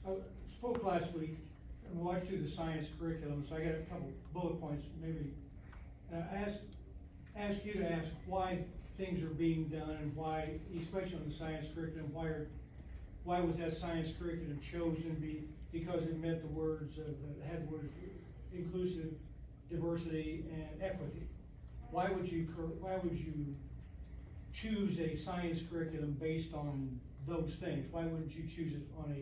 I spoke last week and watched through the science curriculum, so I got a couple bullet points maybe. I ask you to ask why things are being done and why, especially on the science curriculum, why was that science curriculum chosen? Because it met the words of, had words inclusive, diversity, and equity. Why would you choose a science curriculum based on those things? Why wouldn't you choose it on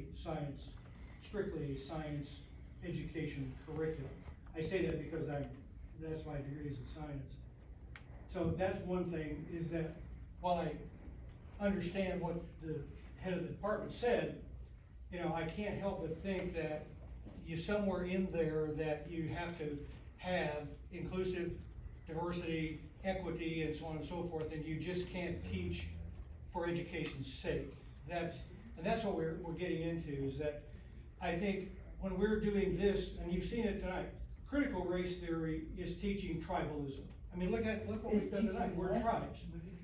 strictly a science education curriculum? I say that because that's my degree is in science. So that's one thing, is that while I understand what the head of the department said, you know, I can't help but think that you somewhere in there that you have to have inclusive, diversity, equity, and so on and so forth, and you just can't teach for education's sake. That's what we're getting into, is that I think when we're doing this, and you've seen it tonight, critical race theory is teaching tribalism. I mean, look what we've done tonight. We're tribes.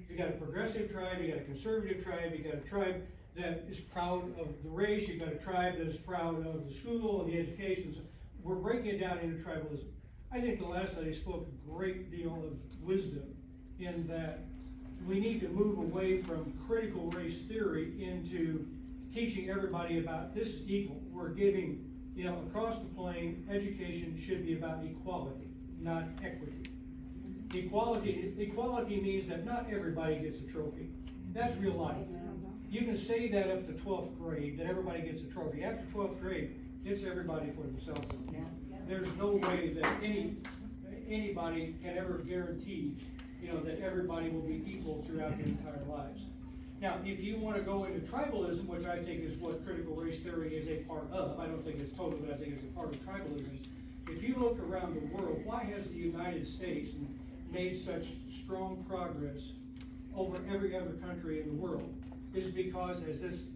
You got a progressive tribe, you got a conservative tribe, you got a tribe that is proud of the race, you got a tribe that is proud of the school and the education. So we're breaking it down into tribalism. I think the last lady spoke a great deal of wisdom in that we need to move away from critical race theory into teaching everybody about this is equal. We're giving, you know, across the plane, education should be about equality, not equity. Equality means that not everybody gets a trophy. That's real life. You can say that up to 12th grade, that everybody gets a trophy. After 12th grade, it's everybody for themselves. There's no way that anybody can ever guarantee, you know, that everybody will be equal throughout their entire lives. Now, if you want to go into tribalism, which I think is what critical race theory is a part of, I don't think it's total, but I think it's a part of tribalism. If you look around the world, why has the United States made such strong progress over every other country in the world? Is because, as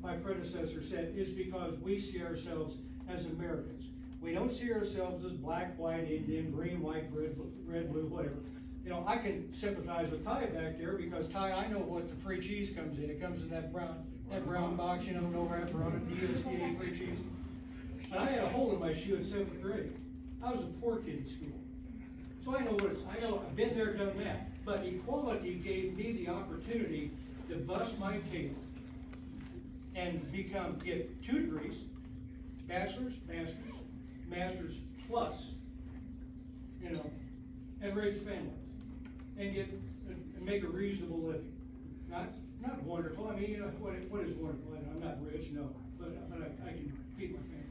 my predecessor said, is because we see ourselves as Americans. We don't see ourselves as black, white, Indian, green, white, red, blue, whatever. You know, I can sympathize with Ty back there because Ty, I know what the free cheese comes in. It comes in that brown box, you know, no wrapper on it, USDA free cheese. And I had a hole in my shoe in 7th grade. I was a poor kid in school. So I know I've been there, done that. But equality gave me the opportunity to bust my tail and get 2 degrees, bachelor's, master's plus, you know, and raise a family and make a reasonable living. Not wonderful. I mean, you know, what is wonderful? I'm not rich, no, but I can feed my family.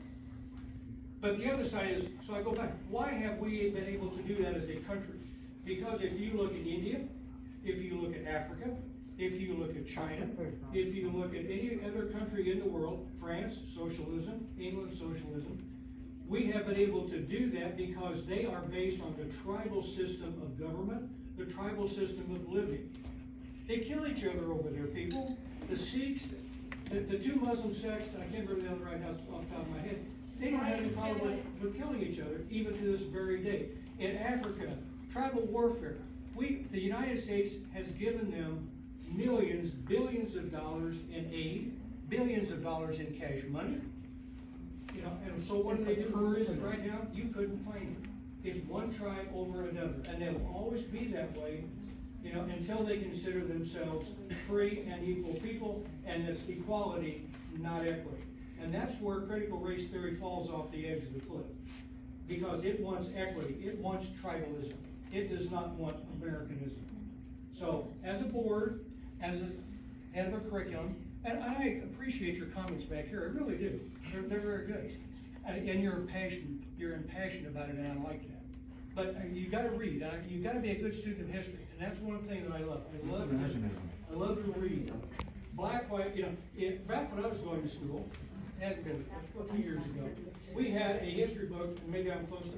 But the other side is, so I go back, why have we been able to do that as a country? Because if you look at India, if you look at Africa, if you look at China, if you look at any other country in the world, France, socialism, England, socialism, we have been able to do that because they are based on the tribal system of government, the tribal system of living. They kill each other over there, people. The Sikhs, the 2 Muslim sects, I can't remember the other right now off the top of my head, they don't have any problem with killing each other, even to this very day. In Africa, tribal warfare. The United States has given them millions, billions of dollars in aid, billions of dollars in cash money. You know, and so what do they do? Where is it right now? You couldn't find it. It's one tribe over another, and they'll always be that way, you know, until they consider themselves free and equal people, and it's equality, not equity. And that's where critical race theory falls off the edge of the cliff, because it wants equity, it wants tribalism, it does not want Americanism. So, as a board, as a head of a curriculum, and I appreciate your comments back here, I really do. They're very good. And you're impassioned about it, and I like that. But you got to read. You got to be a good student of history, and that's one thing that I love. I love to read. Black, white, you know, back when I was going to school, had been a few years ago, we had a history book, maybe I'm close to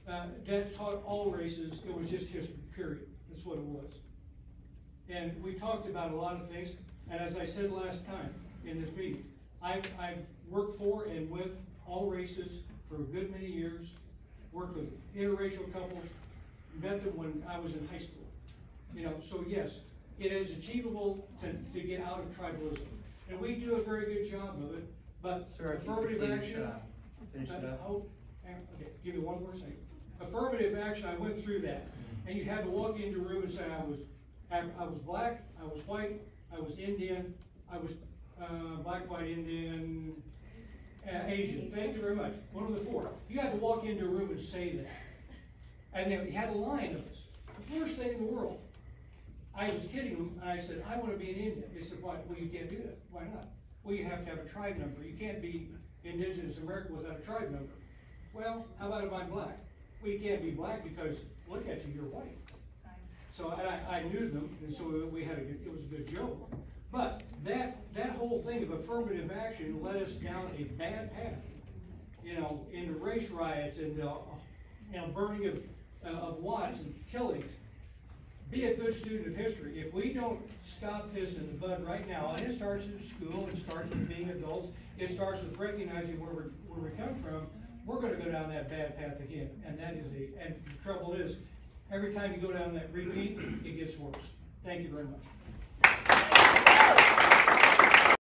5, that taught all races. It was just history, period. That's what it was. And we talked about a lot of things, and as I said last time in this meeting, I've worked for and with all races for a good many years, worked with interracial couples, met them when I was in high school. You know, so yes, it is achievable to get out of tribalism. And we do a very good job of it, But Sir, affirmative action. Finish it up. Okay, give me one more second. Affirmative action, I went through that. And you had to walk into a room and say, I was black, I was white, I was Indian, I was black, white, Indian, Asian. Thank you very much. One of the four. You had to walk into a room and say that. And then you had a line of us. The worst thing in the world. I was kidding them, and I said, I want to be an Indian. They said, why? Well, you can't do that. Why not? Well, you have to have a tribe number. You can't be indigenous American without a tribe number. Well, how about if I'm black? Well, you can't be black because, look at you, you're white. So I knew them, and so we had it was a good joke. But that whole thing of affirmative action led us down a bad path. You know, into race riots and burning of wives and killings. Be a good student of history. If we don't stop this in the bud right now, and it starts in school, it starts with being adults, it starts with recognizing where we come from, we're going to go down that bad path again. And that is and the trouble is, every time you go down that repeat, it gets worse. Thank you very much.